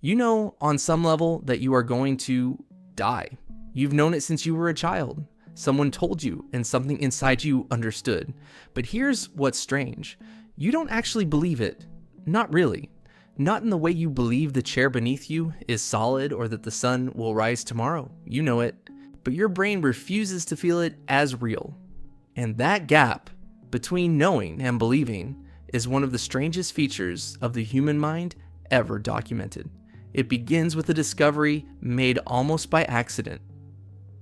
You know on some level that you are going to die. You've known it since you were a child. Someone told you and something inside you understood. But here's what's strange. You don't actually believe it. Not really. Not in the way you believe the chair beneath you is solid or that the sun will rise tomorrow. You know it. But your brain refuses to feel it as real. And that gap between knowing and believing is one of the strangest features of the human mind ever documented. It begins with a discovery made almost by accident.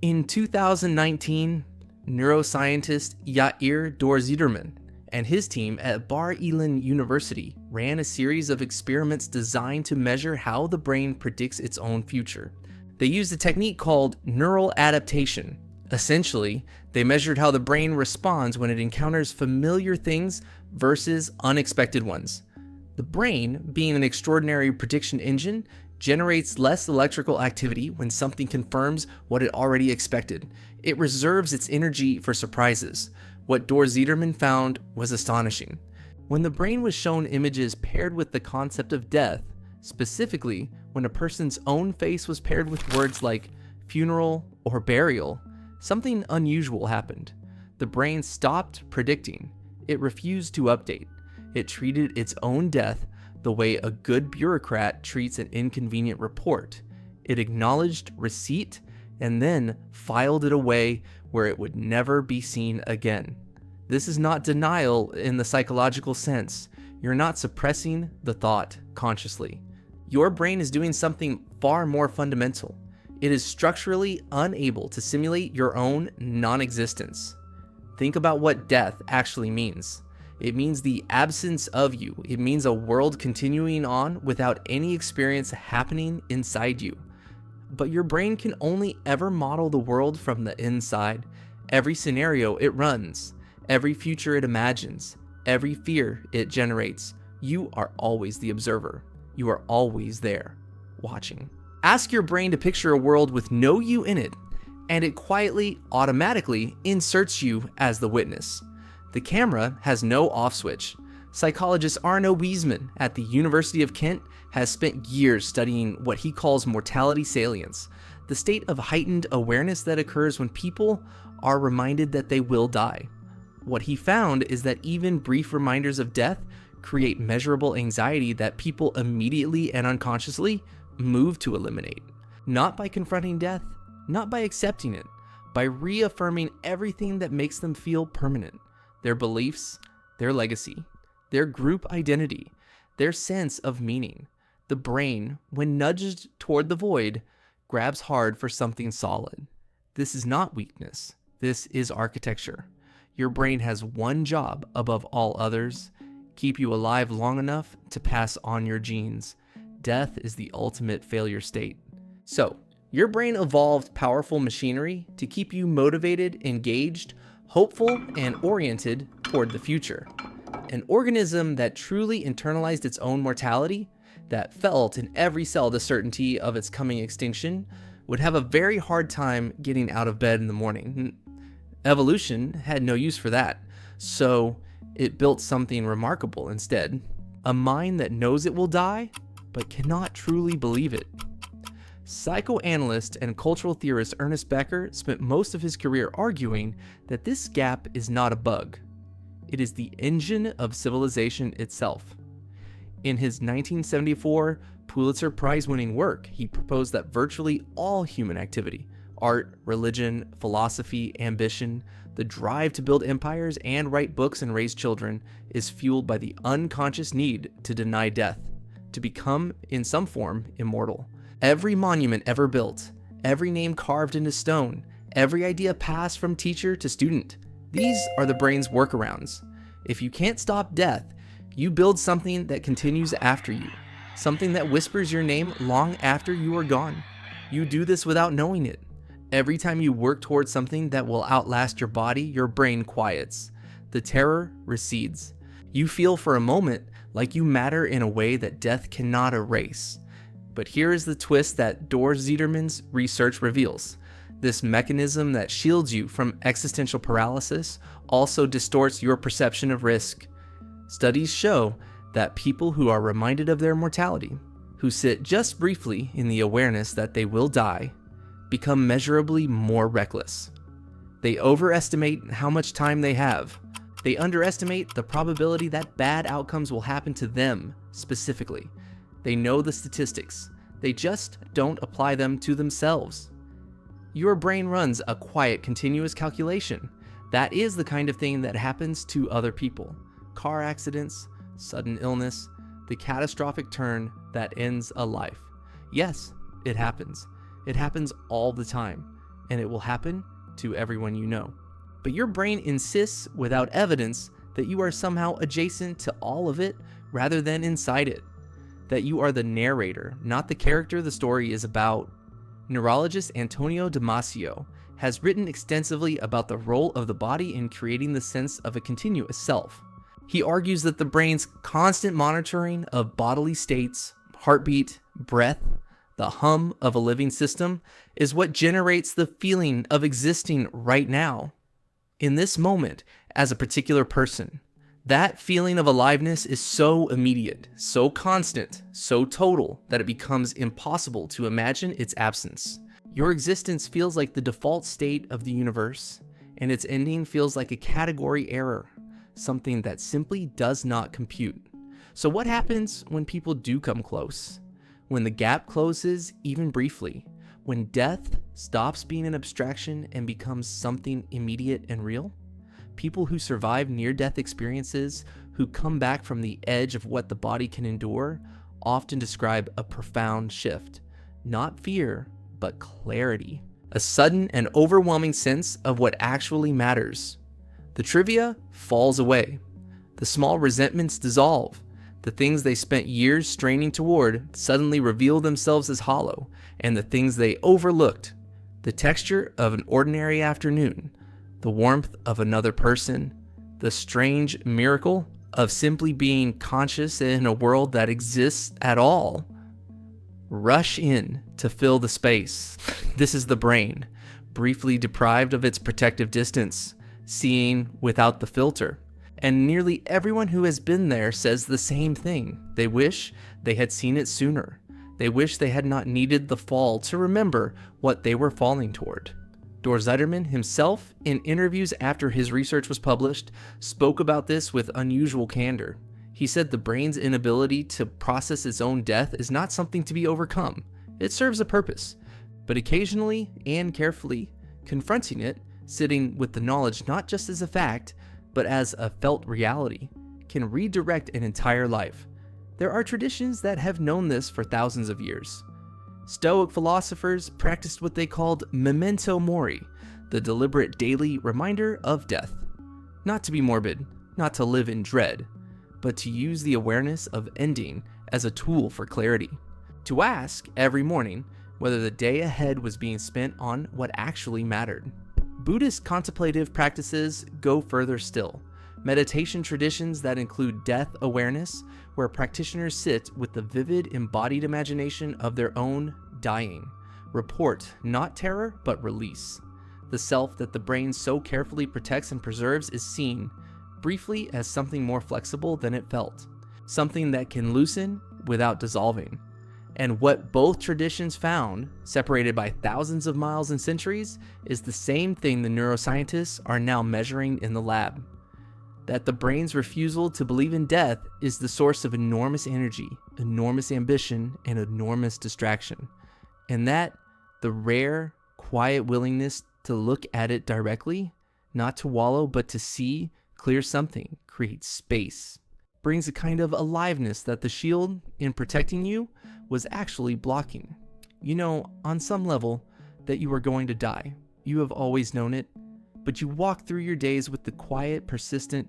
In 2019, neuroscientist Yair Dor-Zederman and his team at Bar Ilan University ran a series of experiments designed to measure how the brain predicts its own future. They used a technique called neural adaptation. Essentially, they measured how the brain responds when it encounters familiar things versus unexpected ones. The brain, being an extraordinary prediction engine, generates less electrical activity when something confirms what it already expected. It reserves its energy for surprises. What Dor-Zederman found was astonishing. When the brain was shown images paired with the concept of death, specifically when a person's own face was paired with words like funeral or burial, something unusual happened. The brain stopped predicting. It refused to update. It treated its own death the way a good bureaucrat treats an inconvenient report. It acknowledged receipt and then filed it away where it would never be seen again. This is not denial in the psychological sense. You're not suppressing the thought consciously. Your brain is doing something far more fundamental. It is structurally unable to simulate your own non-existence. Think about what death actually means. It means the absence of you. It means a world continuing on without any experience happening inside you. But your brain can only ever model the world from the inside. Every scenario it runs, every future it imagines, every fear it generates. You are always the observer. You are always there, watching. Ask your brain to picture a world with no you in it, and it quietly, automatically inserts you as the witness. The camera has no off switch. Psychologist Arno Wiesman at the University of Kent has spent years studying what he calls mortality salience, the state of heightened awareness that occurs when people are reminded that they will die. What he found is that even brief reminders of death create measurable anxiety that people immediately and unconsciously move to eliminate. Not by confronting death, not by accepting it, by reaffirming everything that makes them feel permanent. Their beliefs, their legacy, their group identity, their sense of meaning. The brain, when nudged toward the void, grabs hard for something solid. This is not weakness. This is architecture. Your brain has one job above all others: keep you alive long enough to pass on your genes. Death is the ultimate failure state. So, your brain evolved powerful machinery to keep you motivated, engaged, hopeful, and oriented toward the future. An organism that truly internalized its own mortality, that felt in every cell the certainty of its coming extinction, would have a very hard time getting out of bed in the morning. Evolution had no use for that, so it built something remarkable instead. A mind that knows it will die, but cannot truly believe it. Psychoanalyst and cultural theorist Ernest Becker spent most of his career arguing that this gap is not a bug. It is the engine of civilization itself. In his 1974 Pulitzer Prize-winning work, he proposed that virtually all human activity, art, religion, philosophy, ambition, the drive to build empires and write books and raise children, is fueled by the unconscious need to deny death, to become, in some form, immortal. Every monument ever built, every name carved into stone, every idea passed from teacher to student, these are the brain's workarounds. If you can't stop death, you build something that continues after you, something that whispers your name long after you are gone. You do this without knowing it. Every time you work towards something that will outlast your body, your brain quiets. The terror recedes. You feel for a moment like you matter in a way that death cannot erase. But here is the twist that Dor-Zederman's research reveals. This mechanism that shields you from existential paralysis also distorts your perception of risk. Studies show that people who are reminded of their mortality, who sit just briefly in the awareness that they will die become measurably more reckless. They overestimate how much time they have. They underestimate the probability that bad outcomes will happen to them specifically. They know the statistics. They just don't apply them to themselves. Your brain runs a quiet, continuous calculation. That is the kind of thing that happens to other people. Car accidents, sudden illness, the catastrophic turn that ends a life. Yes, it happens. It happens all the time, and it will happen to everyone you know. But your brain insists without evidence that you are somehow adjacent to all of it rather than inside it. That you are the narrator, not the character the story is about. Neurologist Antonio Damasio has written extensively about the role of the body in creating the sense of a continuous self. He argues that the brain's constant monitoring of bodily states, heartbeat, breath, the hum of a living system, is what generates the feeling of existing right now, in this moment, as a particular person. That feeling of aliveness is so immediate, so constant, so total, that it becomes impossible to imagine its absence. Your existence feels like the default state of the universe, and its ending feels like a category error, something that simply does not compute. So what happens when people do come close? When the gap closes, even briefly? When death stops being an abstraction and becomes something immediate and real? People who survive near-death experiences, who come back from the edge of what the body can endure, often describe a profound shift. Not fear, but clarity. A sudden and overwhelming sense of what actually matters. The trivia falls away. The small resentments dissolve. The things they spent years straining toward suddenly reveal themselves as hollow, and the things they overlooked, the texture of an ordinary afternoon, the warmth of another person, the strange miracle of simply being conscious in a world that exists at all, rush in to fill the space. This is the brain, briefly deprived of its protective distance, seeing without the filter. And nearly everyone who has been there says the same thing. They wish they had seen it sooner. They wish they had not needed the fall to remember what they were falling toward. Dor Zuiderman himself, in interviews after his research was published, spoke about this with unusual candor. He said the brain's inability to process its own death is not something to be overcome. It serves a purpose. But occasionally and carefully confronting it, sitting with the knowledge not just as a fact, but as a felt reality, can redirect an entire life. There are traditions that have known this for thousands of years. Stoic philosophers practiced what they called memento mori, the deliberate daily reminder of death. Not to be morbid, not to live in dread, but to use the awareness of ending as a tool for clarity. To ask every morning whether the day ahead was being spent on what actually mattered. Buddhist contemplative practices go further still. Meditation traditions that include death awareness, where practitioners sit with the vivid embodied imagination of their own dying. Report not terror, but release. The self that the brain so carefully protects and preserves is seen, briefly, as something more flexible than it felt. Something that can loosen without dissolving. And what both traditions found, separated by thousands of miles and centuries, is the same thing the neuroscientists are now measuring in the lab. That the brain's refusal to believe in death is the source of enormous energy, enormous ambition, and enormous distraction. And that the rare, quiet willingness to look at it directly, not to wallow, but to see, clear something, create space, brings a kind of aliveness that the shield, in protecting you, was actually blocking. You know, on some level, that you are going to die. You have always known it, but you walk through your days with the quiet, persistent,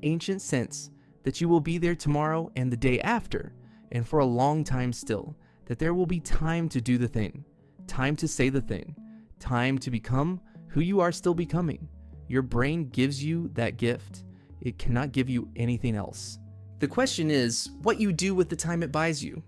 ancient sense that you will be there tomorrow and the day after, and for a long time still, that there will be time to do the thing, time to say the thing, time to become who you are still becoming. Your brain gives you that gift. It cannot give you anything else. The question is what you do with the time it buys you.